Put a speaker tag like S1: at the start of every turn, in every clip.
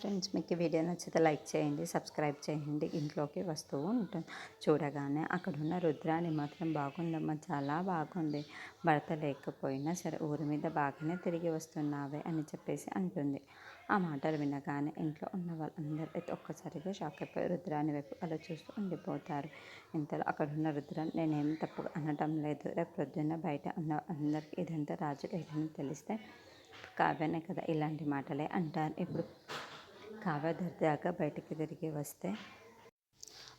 S1: Friends, మీకు ఈ video నచ్చితే లైక్ చేయండి, సబ్స్క్రైబ్ చేయండి. ఇంట్లోకి వస్తూ ఉంటుంది. చూడగానే అక్కడున్న రుద్రాని మాత్రం బాగుందమ్మా, చాలా బాగుంది. భర్త లేకపోయినా సరే ఊరి మీద బాగానే తిరిగి వస్తున్నావే అని చెప్పేసి అంటుంది. ఆ మాటలు వినగానే ఇంట్లో ఉన్న వాళ్ళందరూ అయితే ఒక్కసారిగా షాక్ అయిపోయి రుద్రాని వైపు అలా చూస్తూ ఉండిపోతారు. ఇంతలో అక్కడున్న రుద్రాని నేనేం తప్పుగా అనటం లేదు. రేపు పొద్దున్న బయట ఉన్న అందరికీ ఇదంతా రాజు లేదని తెలిస్తే కావ్యనే కదా ఇలాంటి మాటలే అంటారు. ఇప్పుడు కావ్య దర్జాగా బయటికి తిరిగి వస్తే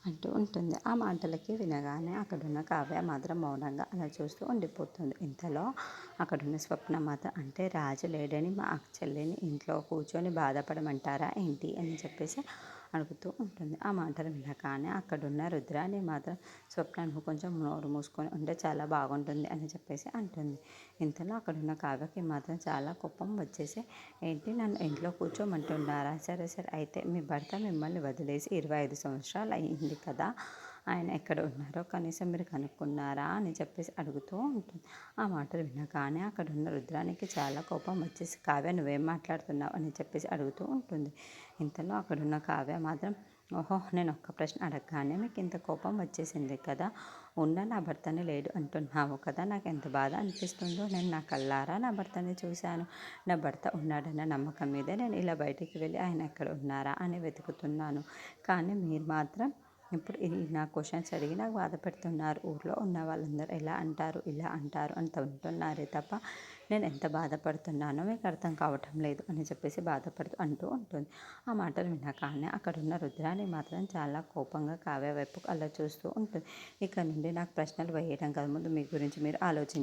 S1: అంటూ ఉంటుంది. ఆ మాటలకి వినగానే అక్కడున్న కావ్య మాత్రం మౌనంగా అలా చూస్తూ ఉండిపోతుంది. ఇంతలో అక్కడున్న స్వప్న మాత్రం, అంటే రాజు లేడని మా చెల్లిని ఇంట్లో కూర్చొని బాధపడమంటారా ఏంటి అని చెప్పేసి అడుగుతూ ఉంటుంది. ఆ మాటలు వినగానే అక్కడున్న రుద్రాని మాత్రం, స్వప్న నువ్వు కొంచెం నోరు మూసుకొని ఉంటే చాలా బాగుంటుంది అని చెప్పేసి అంటుంది. ఇంతలో అక్కడున్న కావ్యకి మాత్రం చాలా కోపం వచ్చేసి, ఏంటి నన్ను ఇంట్లో కూర్చోమంటున్నారా? సరే సరే, అయితే మీ భర్త మిమ్మల్ని వదిలేసి 25 సంవత్సరాలు అయ్యింది కదా, ఆయన ఎక్కడ ఉన్నారో కనీసం మీరు కనుక్కున్నారా అని చెప్పేసి అడుగుతూ ఉంటుంది. ఆ మాటలు వినగానే అక్కడున్న రుద్రానికి చాలా కోపం వచ్చేసి, కావ్య నువ్వేం మాట్లాడుతున్నావు అని చెప్పేసి అడుగుతూ ఉంటుంది. ఇంతలో అక్కడున్న కావ్య మాత్రం, ఓహో, నేను ఒక్క ప్రశ్న అడగగానే మీకు ఇంత కోపం వచ్చేసింది కదా, ఉన్న నా భర్తని లేడు అంటున్నావు కదా, నాకు ఎంత బాధ అనిపిస్తుందో. నేను నా కళ్ళారా నా భర్తని చూశాను. నా భర్త ఉన్నాడన్న నమ్మకం మీదే నేను ఇలా బయటికి వెళ్ళి ఆయన ఎక్కడ ఉన్నారా అని వెతుకుతున్నాను. కానీ మీరు మాత్రం ఇప్పుడు నా క్వశ్చన్స్ అడిగి నాకు బాధ పెడుతున్నారు. ఊర్లో ఉన్న వాళ్ళందరూ ఎలా అంటారు, ఇలా అంటారు అంత ఉంటున్నారే తప్ప నేను ఎంత బాధపడుతున్నానో మీకు అర్థం కావటం లేదు అని చెప్పేసి బాధపడుతూ అంటూ ఉంటుంది. ఆ మాటలు వినగానే అక్కడున్న రుద్రాని మాత్రం చాలా కోపంగా కావ్య వైపు అలా చూస్తూ ఉంటుంది. ఇక్కడ నుండి నాకు ప్రశ్నలు వేయడం కాదు, ముందు మీ గురించి మీరు ఆలోచించండి.